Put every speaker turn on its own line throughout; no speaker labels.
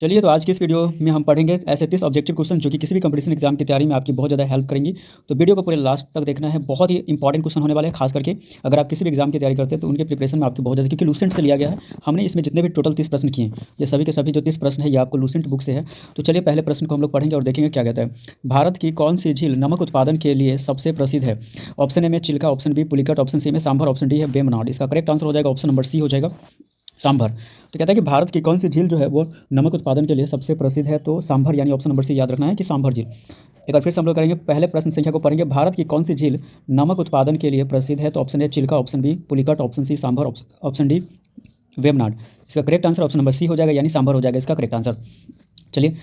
चलिए, तो आज की इस वीडियो में हम पढ़ेंगे ऐसे 30 ऑब्जेक्टिव क्वेश्चन जो कि किसी भी कंपटीशन एग्जाम की तैयारी में आपकी बहुत ज़्यादा हेल्प करेंगी। तो वीडियो को पूरे लास्ट तक देखना है। बहुत ही इंपॉर्टेंट क्वेश्चन होने वाले हैं, खास करके अगर आप किसी भी एग्जाम की तैयारी करते हैं तो उनके प्रिपरेशन में आपकी बहुत ज़्यादा, क्योंकि लूसेंट से लिया गया है। हमने इसमें जितने भी टोटल 30 प्रश्न किए हैं, ये सभी के सभी जो 30 प्रश्न है ये आपको लूसेंट बुक से है। तो चलिए पहले प्रश्न को हम लोग पढ़ेंगे और देखेंगे क्या कहता है। भारत की कौन सी झील नमक उत्पादन के लिए सबसे प्रसिद्ध है? ऑप्शन ए में Chilika, option B Pulicat, option C में सांभर, ऑप्शन डी है वेम्बनाड। इसका करेक्ट आंसर हो जाएगा ऑप्शन नंबर सी हो जाएगा, सांभर। तो कहता है कि भारत की कौन सी झील जो है वो नमक उत्पादन के लिए सबसे प्रसिद्ध है? तो सांभर, यानी ऑप्शन नंबर सी याद रखना है कि सांभर झील। एक बार फिर से हम लोग करेंगे, पहले प्रश्न संख्या को पढ़ेंगे। भारत की कौन सी झील नमक उत्पादन के लिए प्रसिद्ध है? तो option A Chilka, option B Pulicat, option C Sambhar, option D Vembanad. इसका correct answer option number C हो जाएगा, यानी सांभर हो जाएगा इसका करेक्ट आंसर। चलिए,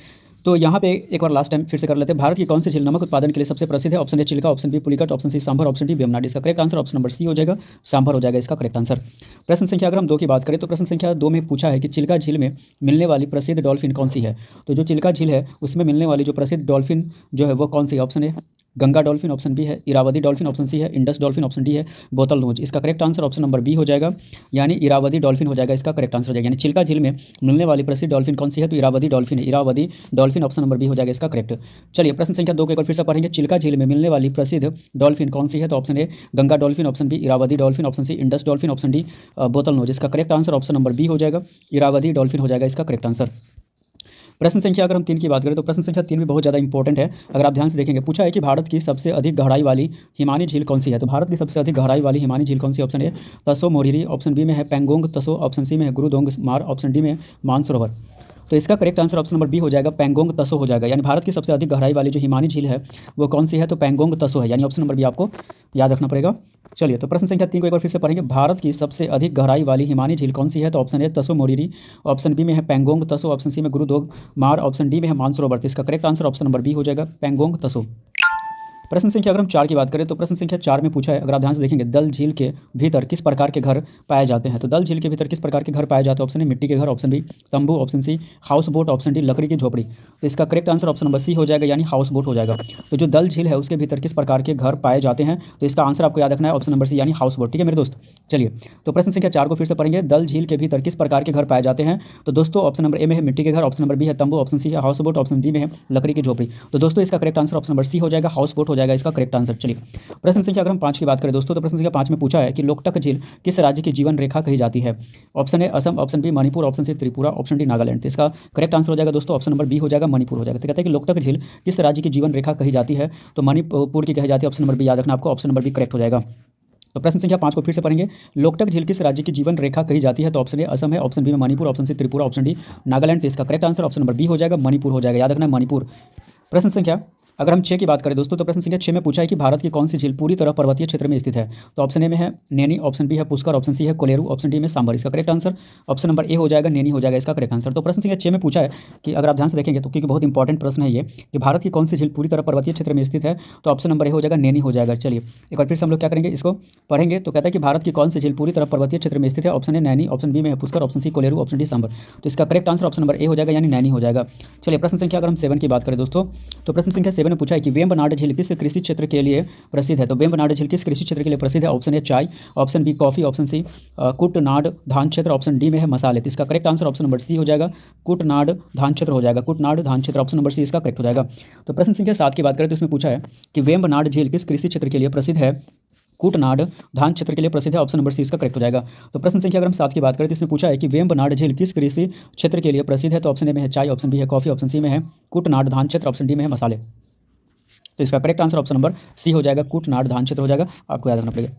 तो यहाँ पे एक बार लास्ट टाइम फिर से कर लेते हैं। भारत की कौन सी झील नमक उत्पादन के लिए सबसे प्रसिद्ध है? Option A Chilka, option B Pulicat, option C Sambhar, option D Vembanad. इसका correct answer option number C हो जाएगा, सांभर हो जाएगा इसका करेक्ट आंसर। प्रश्न संख्या अगर हम 2 की बात करें तो प्रश्न संख्या 2 में पूछा है कि चिल्का झील में मिलने वाली प्रसिद्ध डॉल्फिन कौन सी है? तो जो चिल्का झील है उसमें मिलने वाली जो प्रसिद्ध डॉल्फिन जो है वो कौन सी है? Option A Ganga dolphin, option B है इरावदी डॉल्फिन, ऑप्शन सी है इंडस डॉल्फिन, ऑप्शन डी है बोतल नोज। इसका correct answer option number B हो जाएगा, यानी इरावदी डॉल्फिन हो जाएगा इसका करेक्ट आंसर हो जाएगा। यानी चिल्का झील में मिलने वाली प्रसिद्ध डॉल्फिन कौन सी है? तो इरावदी डॉल्फिन है, Irrawaddy dolphin option number B हो जाएगा इसका करेक्ट। चलिए प्रश्न संख्या 2 को एक बार फिर से पढ़ेंगे। चिल्का झील में मिलने वाली प्रसिद्ध डॉल्फिन कौन सी है? तो option A Ganga dolphin, option B Irrawaddy dolphin, option C Indus dolphin, option D bottlenose. इसका correct answer option number B हो जाएगा, इरावदी डॉल्फिन हो जाएगा इसका करेक्ट आंसर। प्रश्न संख्या अगर हम 3 की बात करें तो प्रश्न संख्या 3 भी बहुत ज़्यादा इंपॉर्टेंट है। अगर आप ध्यान से देखेंगे, पूछा है कि भारत की सबसे अधिक गहराई वाली हिमानी झील कौन सी है? तो भारत की सबसे अधिक गहराई वाली हिमानी झील कौन सी? ऑप्शन ए तसो मोरिरी, ऑप्शन बी में है पेंगोंग तसो, ऑप्शन सी में है गुरुदोंग मार, ऑप्शन डी में है मानसरोवर। तो इसका correct answer option number B हो जाएगा, पेंगोंग तसो हो जाएगा। यानी भारत की सबसे अधिक गहराई वाली जो हिमानी झील है वो कौन सी है? तो पेंगोंग तसो है, यानी ऑप्शन नंबर बी आपको याद रखना पड़ेगा। चलिए, तो प्रश्न संख्या 3 को एक बार फिर से पढ़ेंगे। भारत की सबसे अधिक गहराई वाली हिमानी झील कौन सी है? तो ऑप्शन ए तसो मोरिरी, ऑप्शन बी में है पेंगोंग तसो, ऑप्शन सी में गुरुदोग मार, ऑप्शन डी में है मानसरोवर। तो इसका correct answer option number B हो जाएगा, पेंगोंग तसो। प्रश्न संख्या अगर हम 4 की बात करें तो प्रश्न संख्या 4 में पूछा है, अगर आप ध्यान से देखेंगे, दल झील के भीतर किस प्रकार के घर पाए जाते हैं? तो दल झील के भीतर किस प्रकार के घर पाए जाते हैं? ऑप्शन ए मिट्टी के घर, ऑप्शन बी तंबू, option C houseboat, option D लकड़ी की झोपड़ी। तो इसका correct answer option number C हो जाएगा, यानी हाउस बोट हो जाएगा। तो जो दल झील है उसके भीतर किस प्रकार के घर पाए जाते हैं? तो इसका आंसर आपको याद रखना है ऑप्शन नंबर सी, यानी हाउस बोट। ठीक है मेरे दोस्त। चलिए, तो प्रश्न संख्या 4 को फिर से पढ़ेंगे। दल झील के भीतर किस प्रकार के घर पाए जाते हैं? तो दोस्तों ऑप्शन नंबर ए में है मिट्टी के घर, ऑप्शन नंबर बी है तंबू, ऑप्शन सी है हाउस बोट, ऑप्शन डी में है लकड़ी की झोपड़ी। तो दोस्तों इसका correct answer option number C हो जाएगा, हाउस बोट हो जाएगा इसका करेक्ट आंसर। चलिए, प्रश्न संख्या अगर हम 5 की बात करें दोस्तों तो प्रश्न संख्या 5 में पूछा है कि लोकटक झील किस राज्य की जीवन रेखा कही जाती है? Option A Assam, option B Manipur, option C Tripura, option D Nagaland. तो इसका करेक्ट आंसर हो जाएगा दोस्तों ऑप्शन नंबर बी हो जाएगा, मणिपुर हो जाएगा। तो कहते हैं कि लोकटक झील किस राज्य की जीवन रेखा कही जाती है? तो मणिपुर की कही जाती है, ऑप्शन नंबर बी याद रखना आपको, ऑप्शन नंबर बी करेक्ट हो जाएगा। तो प्रश्न संख्या 5 को फिर से पढ़ेंगे। लोकटक झील किस राज्य की जीवन रेखा कही जाती है? तो ऑप्शन ए असम है, ऑप्शन बी में Manipur, option C Tripura, option D Nagaland. तो इसका correct answer option number B हो जाएगा, मणिपुर हो जाएगा, याद रखना है मणिपुर। प्रश्न संख्या अगर हम 6 की बात करें दोस्तों तो प्रश्न संख्या 6 में पूछा है कि भारत की कौन सी झील पूरी तरह पर्वतीय क्षेत्र में स्थित है? तो ऑप्शन ए में है नैनी, ऑप्शन बी है पुष्कर, ऑप्शन सी है कोलेरू, ऑप्शन डी में सांबर। इसका correct answer option number A हो जाएगा, नैनी हो जाएगा इसका करेक्ट आंसर। तो प्रश्न संख्या 6 में पूछा है कि अगर आप ध्यान से देखेंगे तो, क्योंकि बहुत इंपॉर्टेंट प्रश्न है ये, कि भारत की कौन सी झील पूरी तरह पर्वतीय क्षेत्र में स्थित है? तो ऑप्शन नंबर ए हो जाएगा, नैनी हो जाएगा। चलिए एक बार फिर से हम लोग क्या करेंगे, इसको पढ़ेंगे। तो कहता है कि भारत की कौन सी झील पूरी तरह पर्वतीय क्षेत्र में स्थित है? Option A Naini, option B में है Pushkar, option C Kolleru, option D Sambhar. तो इसका correct answer option number A हो जाएगा, यानी नैनी हो जाएगा। चलिए प्रश्न संख्या अगर हम 7 की बात करें दोस्तों तो प्रश्न संख्या 7 में पूछा है कि वेम्बनाड झील किस कृषि क्षेत्र के लिए प्रसिद्ध है? तो वेम्बनाड झील किस कृषि क्षेत्र के लिए प्रसिद्ध है? ऑप्शन ए चाय, option B coffee, option C Kuttanad धान क्षेत्र, ऑप्शन डी में है मसाले। तो इसका correct answer option number C हो जाएगा, कुटनाड धान क्षेत्र हो जाएगा, कुटनाड धान क्षेत्र ऑप्शन नंबर सी इसका करेक्ट हो जाएगा। तो प्रश्न संख्या 7 की बात करें तो इसमें पूछा है कि वेम्बनाड झील किस कृषि क्षेत्र के लिए प्रसिद्ध है? कुटनाड धान क्षेत्र के लिए प्रसिद्ध है, ऑप्शन नंबर सी इसका करेक्ट हो जाएगा। तो प्रश्न संख्या अगर हम 7 की बात करें तो इसमें पूछा है कि वेम्बनाड झील किस कृषि क्षेत्र के लिए प्रसिद्ध है? तो ऑप्शन ए में है चाय, ऑप्शन बी है कॉफी, ऑप्शन सी में है कुटनाड धान क्षेत्र, ऑप्शन डी में है मसाले। तो इसका correct answer option number C हो जाएगा, कुटनाड धान क्षेत्र हो जाएगा, आपको याद रखना पड़ेगा।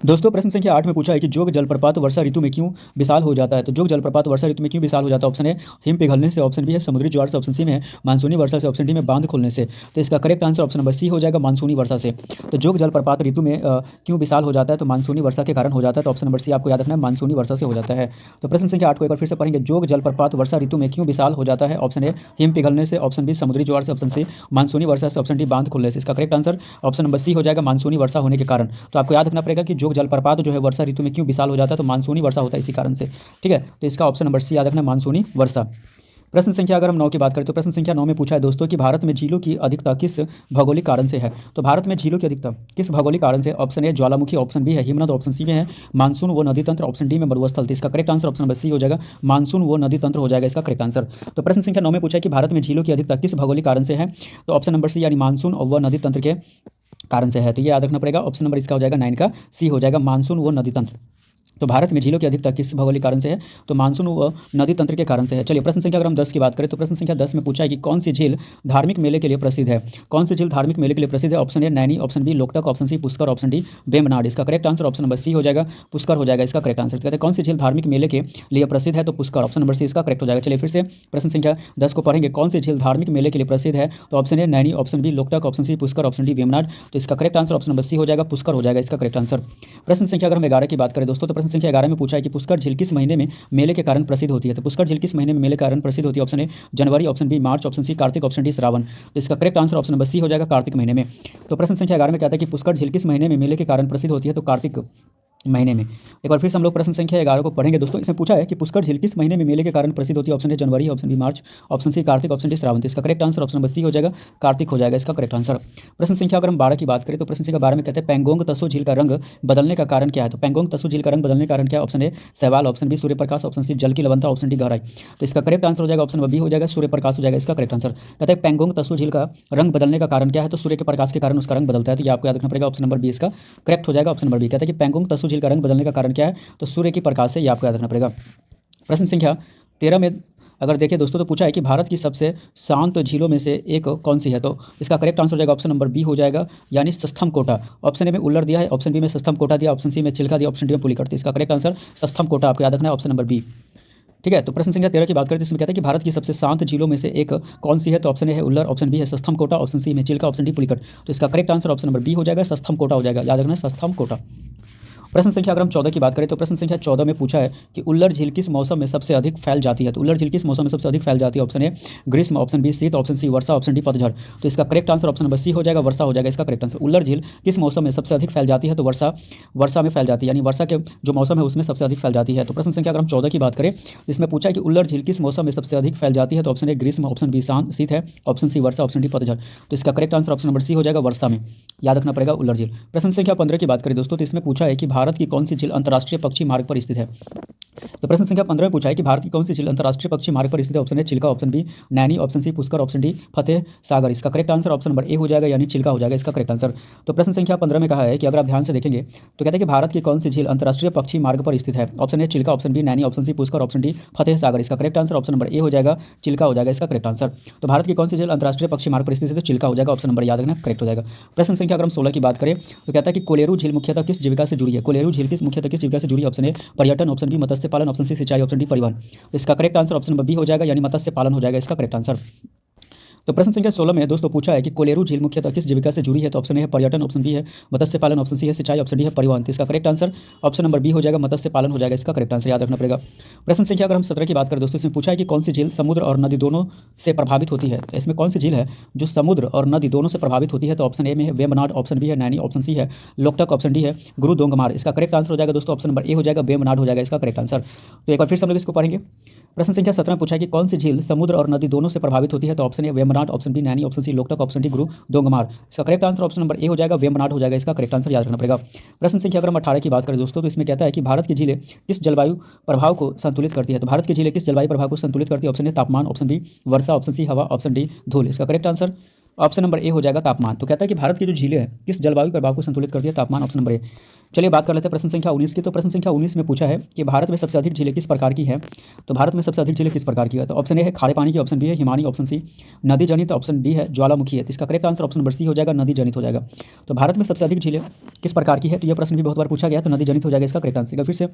दोस्तों प्रश्न संख्या 8 में पूछा है कि जोग जलप्रपात वर्षा ऋतु में क्यों विशाल हो जाता है? तो जोग जलप्रपात वर्षा ऋतु में क्यों विशाल हो जाता है? ऑप्शन ए हिम पिघलने से, ऑप्शन बी है समुद्री ज्वार से, ऑप्शन सी में है मानसूनी वर्षा से, ऑप्शन डी में बांध खोलने से। तो इसका correct answer option number C हो जाएगा, मानसूनी वर्षा से। तो जोग जलप्रपात ऋतु में क्यों विशाल हो जाता है? तो मानसूनी वर्षा के कारण हो जाता है। तो ऑप्शन नंबर सी आपको याद रखना है, मानसूनी वर्षा से हो जाता है। तो प्रश्न संख्या 8 को एक बार फिर से पढ़ेंगे। जोग जलप्रपात वर्षा ऋतु में क्यों विशाल हो जाता है? ऑप्शन ए हिम पिघलने से, ऑप्शन बी समुद्री ज्वार से, ऑप्शन सी मानसूनी वर्षा से, ऑप्शन डी बांध खोलने से। इसका correct answer option number C हो जाएगा, मानसूनी वर्षा होने के कारण। तो आपको याद रखना पड़ेगा कि जोग जलप्रपात जो है वर्षा ऋतु में क्यों विशाल हो जाता है? तो मानसूनी वर्षा होता है इसी कारण से। ठीक है, तो इसका ऑप्शन नंबर सी याद रखना, मानसूनी वर्षा। प्रश्न संख्या अगर हम 9 की बात करें तो प्रश्न संख्या 9 में पूछा है दोस्तों कि भारत में झीलों की अधिकता किस भौगोलिक कारण से है। तो भारत में झीलों की अधिकता किस भौगोलिक कारण से, option A Jwalamukhi, option B है हिमनद, ऑप्शन सी में है मानसून व नदी तंत्र, ऑप्शन डी में मरुस्थल। तो इसका correct answer option number C हो जाएगा, मानसून व नदी तंत्र हो जाएगा इसका करेक्ट आंसर। तो प्रश्न संख्या 9 में पूछा है कि भारत में झीलों की अधिकता किस भौगोलिक कारण से है, तो ऑप्शन नंबर सी यानी मानसून व नदी तंत्र के कारण से है। तो ये याद रखना पड़ेगा, ऑप्शन नंबर इसका हो जाएगा 9 का सी हो जाएगा, मानसून व नदी तंत्र। तो भारत में झीलों की अधिकता किस भौगोलिक कारण से है, तो मानसून व नदी तंत्र के कारण से है। चलिए प्रश्न संख्या अगर हम 10 की बात करें तो प्रश्न संख्या 10 में पूछा है कि कौन सी झील धार्मिक मेले के लिए प्रसिद्ध है। कौन सी झील धार्मिक मेले के लिए प्रसिद्ध है, option A Naini, option B Loktak, option C Pushkar, option D Vembanad. इसका correct answer option number C हो जाएगा, पुष्कर हो जाएगा इसका करेक्ट आंसर। कहते हैं कौन सी झील धार्मिक मेले के लिए प्रसिद्ध है, तो पुष्कर, ऑप्शन नंबर सी इसका करेक्ट हो जाएगा। चलिए फिर से प्रश्न संख्या 10 को पढ़ेंगे, कौन सी झील धार्मिक मेले के लिए प्रसिद्ध है, तो option A Naini, option B Loktak, option C Pushkar, option D Vembanad. तो इसका correct answer option number C हो जाएगा, पुष्कर हो जाएगा इसका करेक्ट आंसर। प्रश्न संख्या अगर हम 11 की बात करें दोस्तों तो प्रश्न संख्या 11 में पूछा है कि पुष्कर झील किस महीने में मेले के कारण प्रसिद्ध होती है। तो पुष्कर झील किस महीने में मेले के कारण प्रसिद्ध होती है, ऑप्शन ए जनवरी, ऑप्शन बी मार्च, option C Kartik, option D Shravan. तो इसका correct answer option number C हो जाएगा, कार्तिक महीने में। तो प्रश्न संख्या 11 में कहता है कि पुष्कर झील किस महीने में मेले के कारण प्रसिद्ध होती है, तो कार्तिक महीने में। एक बार फिर से हम लोग प्रश्न संख्या 11 को पढ़ेंगे दोस्तों। इसमें पूछा है कि पुष्कर झील किस महीने में मेले के कारण प्रसिद्ध होती है, ऑप्शन ए जनवरी, ऑप्शन बी मार्च, option C Kartik, option D Shravan. तो इसका correct answer option number C हो जाएगा, कार्तिक हो जाएगा इसका करेक्ट आंसर। प्रश्न संख्या अगर हम 12 की बात करें तो प्रश्न संख्या 12 में कहते हैं पेंगोंग तसो झील का रंग बदलने का कारण क्या है। तो पेंगोंग तसो झील का रंग बदलने का कारण क्या है, ऑप्शन ए शैवाल, option B Surya Prakash, option C जल की लवणता, ऑप्शन डी गहराई। तो इसका करेक्ट आंसर हो जाएगा ऑप्शन नंबर बी हो जाएगा, सूर्य प्रकाश हो जाएगा इसका करेक्ट आंसर। कहते हैं पेंगोंग तसो झील का रंग बदलने का कारण क्या है, तो सूर्य के प्रकाश के कारण उसका रंग बदलता है। तो ये आपको याद रखना पड़ेगा, ऑप्शन नंबर बी इसका करेक्ट हो जाएगा, ऑप्शन नंबर बी। कहते हैं कि पेंगोंग तसो झील का रंग बदलने का कारण क्या है, तो सूर्य की प्रकाश से, ये आपको याद रखना पड़ेगा। प्रश्न संख्या 13 में अगर देखें दोस्तों तो पूछा है कि भारत की सबसे शांत झीलों में से एक कौन सी है। तो इसका करेक्ट आंसर हो जाएगा ऑप्शन नंबर बी हो जाएगा, यानी सस्थम कोटा। ऑप्शन ए में उल्लर दिया है, ऑप्शन बी में सस्थम कोटा दिया, ऑप्शन सी में चिल्का दिया, ऑप्शन डी में पुलिकट। तो इसका करेक्ट आंसर सस्थम कोटा आपको याद रखना है, ऑप्शन नंबर बी। ठीक है, तो प्रश्न संख्या 13 की बात करें तो इसमें कहता है कि भारत की सबसे शांत झीलों में से एक कौन सी है। तो ऑप्शन ए है उल्लर, ऑप्शन बी है सस्थम कोटा, ऑप्शन सी में चिल्का, ऑप्शन डी पुलिकट। तो इसका correct answer option number B हो जाएगा, सस्थम कोटा हो जाएगा, याद रखना है सस्थम कोटा। प्रश्न संख्या अगर हम 14 की बात करें तो प्रश्न संख्या 14 में पूछा है कि उल्लर झील किस मौसम में सबसे अधिक फैल जाती है। तो उल्लर झील किस मौसम में सबसे अधिक फैल जाती है, ऑप्शन ए ग्रीष्म, ऑप्शन बी शीत, ऑप्शन सी वर्षा, ऑप्शन डी पतझड़। तो इसका correct answer option number C हो जाएगा, वर्षा हो जाएगा इसका करेक्ट आंसर। उल्लर झील किस मौसम में सबसे अधिक फैल जाती है, तो वर्षा में फैल जाती है, यानी वर्षा के जो मौसम है उसमें सबसे अधिक फैल जाती है। तो प्रश्न संख्या अगर हम 14 की बात करें तो इसमें पूछा है कि उल्लर झील किस मौसम में सबसे अधिक फैल जाती है। तो ऑप्शन ए ग्रीष्म, ऑप्शन बी शीत है, ऑप्शन सी वर्षा, ऑप्शन डी पतझड़। तो इसका correct answer option number C हो जाएगा, वर्षा में, याद रखना पड़ेगा उल्लर झील। प्रश्न संख्या 15 की बात करें दोस्तों तो इसमें पूछा है कि भारत की कौन सी झील अंतर्राष्ट्रीय पक्षी मार्ग पर स्थित है। तो प्रश्न संख्या 15 में पूछा है कि भारत की कौन सी झील अंतर्राष्ट्रीय पक्षी मार्ग पर स्थित है। Option A Chilka, option B Naini, option C Pushkar, option D Fateh Sagar. इसका correct answer option number A हो जाएगा, यानी चिल्का हो जाएगा इसका करेक्ट आंसर। तो प्रश्न संख्या 15 में कहा है कि अगर आप ध्यान से देखेंगे तो कहते हैं कि भारत की कौन सी झील अंतर्राष्ट्रीय पक्षी मार्ग पर स्थित है। Option A Chilka, option B Naini, option C Pushkar, option D Fateh Sagar. इसका correct answer option number A हो जाएगा, चिल्का हो जाएगा इसका करेक्ट आंसर। तो भारत की कौन सी झील अंतर्राष्ट्रीय पक्षी मार्ग पर स्थित है, तो चिल्का हो जाएगा, ऑप्शन नंबर याद रखना करेक्ट हो जाएगा। प्रश्न संख्या अगर हम 16 की बात करें तो कहता है कि कोलेरू झील मुख्यतः किस जीविका से जुड़ी है। कोलेरू झील किस मुख्यतः किस जीविका से जुड़ी है। ऑप्शन ए पर्यटन, ऑप्शन बी मत्स्य पालन, ऑप्शन सी सिंचाई, ऑप्शन डी परिवहन। तो इसका correct answer option number B हो जाएगा, यानी मत्स्य पालन हो जाएगा इसका करेक्ट आंसर। तो प्रश्न संख्या 16 में दोस्तों पूछा है कि कोलेरू झील मुख्यतः किस जीविका से जुड़ी है। तो ऑप्शन ए है पर्यटन, ऑप्शन बी है मत्स्य पालन, ऑप्शन सी है सिंचाई, ऑप्शन डी है परिवहन। तो इसका correct answer option number B हो जाएगा, मत्स्य पालन हो जाएगा इसका करेक्ट आंसर, याद रखना पड़ेगा। प्रश्न संख्या अगर हम 17 की बात करें दोस्तों इसमें पूछा है कि कौन सी झील समुद्र और नदी दोनों से प्रभावित होती है। तो इसमें कौन सी झील है जो समुद्र और नदी दोनों से प्रभावित होती है। तो ऑप्शन ए में है वेम्बनाड, ऑप्शन बी है नैनी, ऑप्शन सी है लोकटक, ऑप्शन डी है गुरु दोंगमार। इसका करेक्ट आंसर हो जाएगा दोस्तों ऑप्शन नंबर ए हो जाएगा, वेम्बनाड हो जाएगा इसका करेक्ट आंसर। तो एक बार फिर से हम लोग इसको पढ़ेंगे। प्रश्न संख्या 17 में पूछा है कि कौन सी झील समुद्र और नदी दोनों से प्रभावित होती है। तो option A Vembanad, option B Naini, option C Loktak, option D Guru Dongmar. इसका correct answer option number A हो जाएगा, वेम्बनाड हो जाएगा इसका करेक्ट आंसर, याद रखना पड़ेगा। प्रश्न संख्या अगर हम 18 की बात करें दोस्तों तो इसमें कहता है कि भारत की झीलें किस जलवायु प्रभाव को संतुलित करती है। तो भारत की झीलें किस जलवायु प्रभाव को संतुलित करती है। ऑप्शन ए तापमान, ऑप्शन बी वर्षा, ऑप्शन सी हवा, ऑप्शन डी धूल। इसका correct answer option number A हो जाएगा, तापमान। तो कहता है कि भारत की जो झीलें हैं किस जलवायु प्रभाव को संतुलित करती है, तापमान, ऑप्शन नंबर ए। चलिए बात कर लेते हैं प्रश्न संख्या 19 की। तो प्रश्न संख्या 19 में पूछा है कि भारत में सबसे अधिक झीलें किस प्रकार की है। तो भारत में सबसे अधिक झीलें किस प्रकार की है। तो ऑप्शन ए है खारे पानी की, ऑप्शन बी है हिमानी, ऑप्शन सी नदी जनित, ऑप्शन डी है ज्वालामुखी है। तो इसका correct answer option number C हो जाएगा, नदी जनित हो जाएगा। तो भारत में सबसे अधिक झीलें किस प्रकार की है, तो यह प्रश्न भी बहुत बार पूछा गया, तो नदी जनित हो जाएगा इसका करेक्ट आंसर। फिर से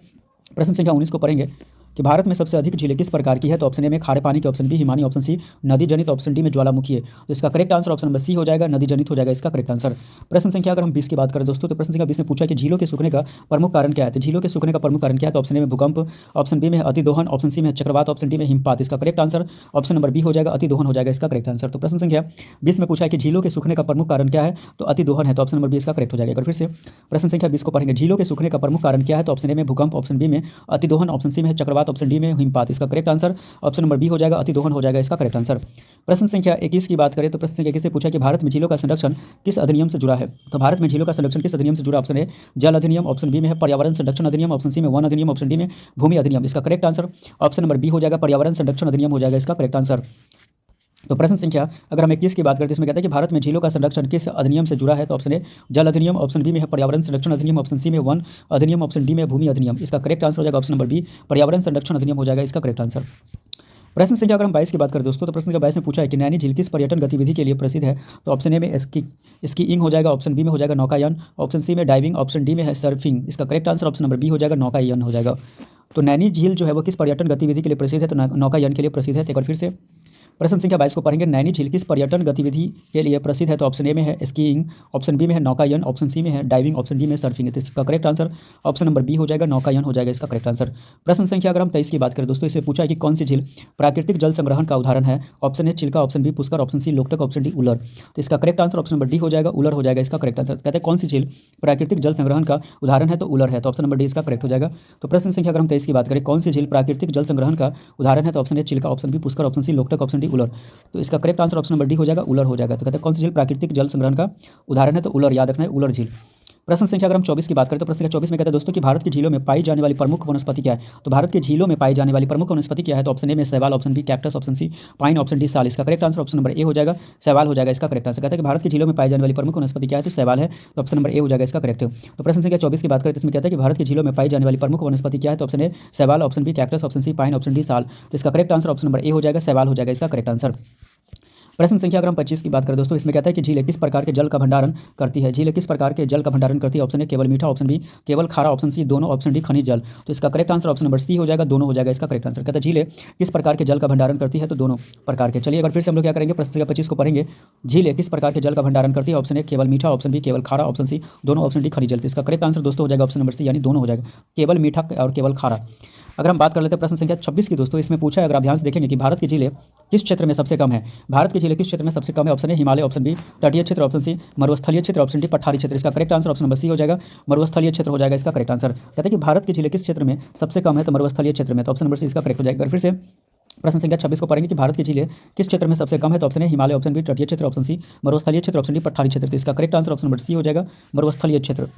प्रश्न संख्या 19 को पढ़ेंगे कि भारत में सबसे अधिक झीलें किस प्रकार की है। तो ऑप्शन ए में खारे पानी की, ऑप्शन बी हिमानी, ऑप्शन सी नदी जनित, ऑप्शन डी में ज्वालामुखी है। तो इसका correct answer option number C हो जाएगा, नदी जनित हो जाएगा इसका करेक्ट आंसर। प्रश्न संख्या अगर हम 20 की बात करें दोस्तों तो प्रश्न संख्या 20 में पूछा कि झीलों के सूखने का प्रमुख कारण क्या है। तो झीलों के सूखने का प्रमुख कारण क्या है। तो ऑप्शन ए में भूकंप, ऑप्शन बी में अतिदोहन, ऑप्शन सी में चक्रवात, ऑप्शन डी में हिमपात। इसका correct answer option number B हो जाएगा, अतिदोहन हो जाएगा इसका करेक्ट आंसर। तो प्रश्न संख्या 20 में पूछा है कि झीलों के सूखने का प्रमुख कारण क्या है। तो अतिदोहन है, तो ऑप्शन नंबर बी इसका करेक्ट हो जाएगा। फिर से प्रश्न संख्या 20 को पढ़ेंगे, झीलों के सूखने का प्रमुख कारण क्या है। तो ऑप्शन ए में भूकंप, ऑप्शन बी में में अतिदोहन, ऑप्शन सी में है चक्रवात, ऑप्शन डी में हिमपात। इसका correct answer option number B हो जाएगा, अतिदोहन हो जाएगा इसका करेक्ट आंसर। प्रश्न संख्या 21 की बात करें तो प्रश्न संख्या 21 से पूछा कि भारत में झीलों का संरक्षण किस अधिनियम से जुड़ा है। तो भारत में झीलों का संरक्षण किस अधिनियम से जुड़ा, ऑप्शन ए जल अधिनियम, ऑप्शन बी में है पर्यावरण संरक्षण अधिनियम, ऑप्शन सी में वन अधिनियम, ऑप्शन डी में भूमि अधिनियम। इसका correct answer option number B हो जाएगा, पर्यावरण संरक्षण अधिनियम हो जाएगा इसका करेक्ट आंसर। तो प्रश्न संख्या अगर हम 21 की बात करते हैं, इसमें कहता है कि भारत में झीलों का संरक्षण किस अधिनियम से जुड़ा है। तो ऑप्शन ए जल अधिनियम, ऑप्शन बी में है पर्यावरण संरक्षण अधिनियम, ऑप्शन सी में वन अधिनियम, ऑप्शन डी में भूमि अधिनियम। इसका करेक्ट आंसर हो जाएगा ऑप्शन नंबर बी, पर्यावरण संरक्षण अधिनियम हो जाएगा इसका करेक्ट आंसर। प्रश्न संख्या अगर हम 22 की बात करें दोस्तों, तो प्रश्न संख्या 22 में पूछा है कि नैनी झील किस पर्यटन गतिविधि के लिए प्रसिद्ध है। तो ऑप्शन ए में स्कीइंग हो जाएगा, ऑप्शन बी में हो जाएगा नौकायन, ऑप्शन सी में डाइविंग, ऑप्शन डी में है सर्फिंग। इसका correct answer option number B हो जाएगा, नौकायन हो जाएगा। तो नैनी झील जो है वो किस पर्यटन गतिविधि के लिए प्रसिद्ध है। तो नौकायन के लिए प्रसिद्ध है। एक बार फिर से प्रश्न संख्या 22 को पढ़ेंगे, नैनी झील किस पर्यटन गतिविधि के लिए प्रसिद्ध है। तो ऑप्शन ए में है स्कीइंग, ऑप्शन बी में है नौकायन, ऑप्शन सी में है डाइविंग, ऑप्शन डी में सर्फिंग। तो इसका correct answer option number B हो जाएगा, नौकायन हो जाएगा इसका करेक्ट आंसर। प्रश्न संख्या अगर हम 23 की बात करें दोस्तों, इससे पूछा है कि कौन सी झील प्राकृतिक जल संग्रहण का उदाहरण है। Option A Chilka, option B Pushkar, option C Loktak, option D Wular. तो इसका correct answer option number D हो जाएगा, उलर हो जाएगा इसका करेक्ट आंसर। कहते हैं कौन सी झील प्राकृतिक जल संग्रहण का उदाहरण है, तो उलर है। तो ऑप्शन नंबर डी इसका करेक्ट हो जाएगा। तो प्रश्न संख्या अगर हम 23 की बात करें, कौन सी झील प्राकृतिक जल संग्रहण का उदाहरण है। तो option A Chilka, option B Pushkar, option C Loktak, option D Wular. तो इसका correct answer option number D हो जाएगा, उलर हो जाएगा। तो कहते हैं कौन सी झील प्राकृतिक जल संग्रहण का उदाहरण है, तो उलर याद रखना है, उलर झील। प्रश्न संख्या अगर हम 24 की बात करें तो प्रश्न संख्या 24 में कहता है दोस्तों कि भारत की झीलों में पाई जाने वाली प्रमुख वनस्पति क्या है। तो भारत की झीलों में पाई जाने वाली प्रमुख वनस्पति क्या है। तो ऑप्शन ए में शैवाल, option B cactus, option C pine, option D साल। इसका correct answer option number A हो जाएगा, शैवाल हो जाएगा इसका करेक्ट आंसर। कहता है कि भारत की झीलों में पाई जाने वाली प्रमुख वनस्पति क्या है, तो शैवाल है। तो ऑप्शन नंबर ए हो जाएगा इसका करेक्ट। तो प्रश्न संख्या 24 की बात करें तो इसमें कहता है कि भारत की झीलों में पाई जाने वाली प्रमुख वनस्पति क्या है। तो ऑप्शन ए शैवाल, option B cactus, option C pine, option D साल। तो इसका correct answer option number A हो जाएगा, शैवाल हो जाएगा इसका करेक्ट आंसर। प्रश्न संख्या अगर हम 25 की बात करें दोस्तों, इसमें कहता है कि झीलें किस प्रकार के जल का भंडारण करती है। झीलें किस प्रकार के जल का भंडारण करती है। ऑप्शन ए केवल मीठा, ऑप्शन बी केवल खारा, ऑप्शन सी दोनों, ऑप्शन डी खनिज जल। तो इसका correct answer option number C हो जाएगा, दोनों हो जाएगा इसका करेक्ट आंसर। कहता है झीलें किस प्रकार के जल का भंडारण करती है, तो दोनों प्रकार के। चलिए एक बार फिर से हम लोग क्या करेंगे, प्रश्न संख्या 25 को पढ़ेंगे। झीलें किस प्रकार के जल का भंडारण करती है। ऑप्शन ए केवल मीठा, ऑप्शन बी केवल खारा, ऑप्शन सी दोनों, ऑप्शन डी खनिज जल। तो इसका करेक्ट आंसर दोस्तों हो जाएगा ऑप्शन नंबर सी, यानी दोनों हो जाएगा, केवल मीठा और केवल खारा। अगर हम बात कर लेते हैं प्रश्न संख्या 26 की दोस्तों, इसमें पूछा है, अगर आप ध्यान से देखेंगे कि भारत की झीलें किस क्षेत्र में सबसे कम है। भारत की झीलें किस क्षेत्र में सबसे कम है। Option A Himalaya, option B तटीय क्षेत्र, ऑप्शन सी मरुस्थलीय क्षेत्र, ऑप्शन डी पठारी क्षेत्र। इसका correct answer option number C हो जाएगा, मरुस्थलीय क्षेत्र हो जाएगा इसका करेक्ट आंसर। कहते हैं कि भारत की झीलें किस क्षेत्र में सबसे कम है, तो मरुस्थलीय क्षेत्र में। तो ऑप्शन नंबर सी इसका करेक्ट हो जाएगा। फिर से प्रश्न संख्या 26 को पढ़ेंगे कि भारत की झीलें किस क्षेत्र में सबसे कम है। तो option A Himalaya, option B तटीय क्षेत्र, ऑप्शन सी मरुस्थलीय क्षेत्र, ऑप्शन डी पठारी क्षेत्र। तो इसका correct answer option number C हो जाएगा, मरुस्थलीय क्षेत्र।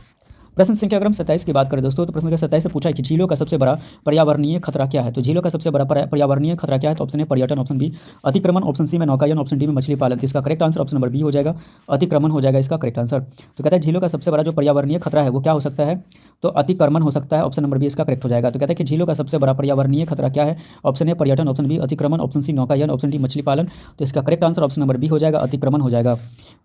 प्रश्न संख्या अगर हम 27 की बात करें दोस्तों, तो प्रश्न संख्या 27 से पूछा है कि झीलों का सबसे बड़ा पर्यावरणीय खतरा क्या है। तो झीलों का सबसे बड़ा पर्यावरणीय खतरा क्या है। तो ऑप्शन ए पर्यटन, ऑप्शन बी अतिक्रमण, ऑप्शन सी में नौकायन, ऑप्शन डी में मछली पालन। तो इसका correct answer option number B हो जाएगा, अतिक्रमण हो जाएगा इसका करेक्ट आंसर। तो कहता है झीलों का सबसे बड़ा जो पर्यावरणीय खतरा है वो क्या हो सकता है, तो अतिक्रमण हो सकता है। ऑप्शन नंबर बी इसका करेक्ट हो जाएगा। तो कहता है कि झीलों का सबसे बड़ा पर्यावरणीय खतरा क्या है। ऑप्शन ए पर्यटन, ऑप्शन बी अतिक्रमण, ऑप्शन सी नौकायन, ऑप्शन डी मछली पालन। तो इसका correct answer option number B हो जाएगा, अतिक्रमण हो जाएगा।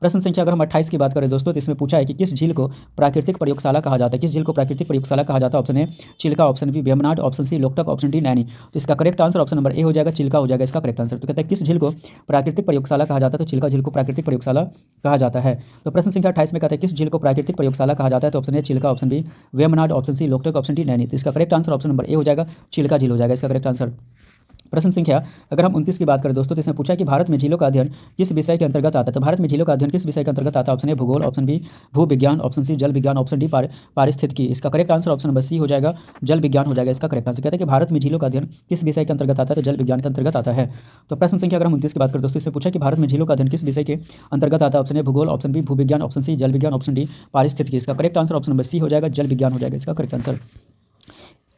प्रश्न संख्या अगर हम 28 की बात करें दोस्तों, तो इसमें पूछा है कि किस झील को प्राकृतिक प्रयोगशाला कहा जाता है। किस झील को प्राकृतिक प्रयोगशाला कहा जाता है। Option A Chilka, option B Vembanad, option C Loktak, option D Naini. तो इसका correct answer option number A हो जाएगा, चिल्का हो जाएगा इसका करेक्ट आंसर। तो कहता है किस झील को प्राकृतिक प्रयोगशाला कहा जाता है। तो चिल्का झील को प्राकृतिक प्रयोगशाला कहा जाता है। तो प्रश्न संख्या 28 में कहता है किस झील को प्राकृतिक प्रयोगशाला कहा जाता है। तो option A Chilka, option B Vembanad, option C Loktak, option D Naini. तो इसका correct answer option number A हो जाएगा, चिल्का झील हो जाएगा इसका करेक्ट आंसर। प्रश्न संख्या अगर हम 29 की बात करें दोस्तों, तो इसमें पूछा है कि भारत में झीलों का अध्ययन किस विषय के अंतर्गत आता है। तो भारत में झीलों का अध्ययन किस विषय के अंतर्गत आता है। ऑप्शन ए भूगोल, ऑप्शन बी भू विज्ञान, ऑप्शन सी जल विज्ञान, ऑप्शन डी पारिस्थितिकी। इसका correct answer option number C हो जाएगा, जल विज्ञान हो जाएगा इसका करेक्ट आंसर। कहते हैं कि भारत में झीलों का अध्ययन किस विषय के अंतर्गत आता है। तो जल विज्ञान के अंतर्गत आता है। तो प्रश्न संख्या अगर हम 29 की बात करें दोस्तों, इसमें पूछा कि भारत में झीलों का अध्ययन किस विषय के अंतर्गत आता है। ऑप्शन ए भूगोल, ऑप्शन बी भू विज्ञान, ऑप्शन सी जल विज्ञान, ऑप्शन डी पारिस्थितिकी। इसका correct answer option number C हो जाएगा, जल विज्ञान हो जाएगा इसका करेक्ट आंसर।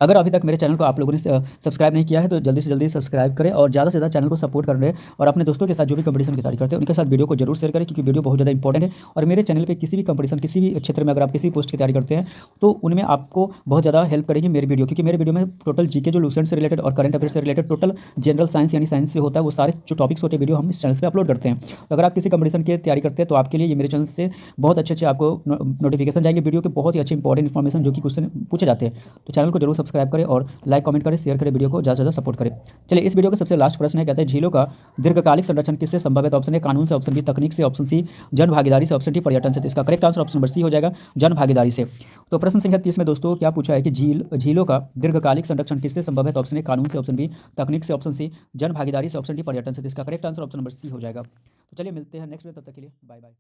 अगर अभी तक मेरे चैनल को आप लोगों ने सब्सक्राइब नहीं किया है तो जल्दी से जल्दी सब्सक्राइब करें और ज़्यादा से ज़्यादा चैनल को सपोर्ट कर रहे हैं और अपने दोस्तों के साथ जो भी कंपटीशन की तैयारी करते हैं उनके साथ वीडियो को जरूर शेयर करें, क्योंकि वीडियो बहुत ज़्यादा इंपॉर्टेंट है। और मेरे चैनल पे किसी भी कंपटीशन, किसी भी क्षेत्र में अगर आप किसी पोस्ट की तैयारी करते हैं तो उनमें आपको बहुत ज़्यादा हेल्प करेगी मेरी वीडियो, क्योंकि मेरे वीडियो में टोटल जीके जो लूसेंट से रिलेटेड और करंट अफेयर से रिलेटेड टोटल जनरल साइंस यानी साइंस से होता है वो सारे जो टॉपिक्स होते हैं वीडियो हम इस चैनल पर अपलोड करते हैं। तो अगर आप किसी कंपटीशन की तैयारी करते हैं तो आपके लिए ये मेरे चैनल से बहुत अच्छे आपको नोटिफिकेशन जाएंगे वीडियो के, बहुत ही अच्छे इंपॉर्टेंट इन्फॉर्मेशन जो कि क्वेश्चन पूछे जाते हैं। तो चैनल को जरूर सब्सक्राइब करें और लाइक कमेंट करें, शेयर करें, वीडियो को ज़्यादा से ज़्यादा सपोर्ट करें। चलिए इस वीडियो का सबसे लास्ट प्रश्न है, कहते हैं झीलों का दीर्घकालिक संरक्षण किससे संभव है। तो ऑप्शन ए कानून से, ऑप्शन बी तकनीक से, ऑप्शन सी जन भागीदारी से, ऑप्शन डी पर्यटन से। तो इसका correct answer option number C हो जाएगा, जन भागीदारी से। तो प्रश्न संख्या 30 में दोस्तों क्या पूछा है कि झीलों का दीर्घकालिक संरक्षण किससे संभव है। तो ऑप्शन ए कानून से, ऑप्शन बी तकनीक से, ऑप्शन सी जन भागीदारी से, ऑप्शन डी पर्यटन से। तो इसका correct answer option number C हो जाएगा। तो चलिए मिलते हैं नेक्स्ट वीडियो, तब तक के लिए बाय बाय।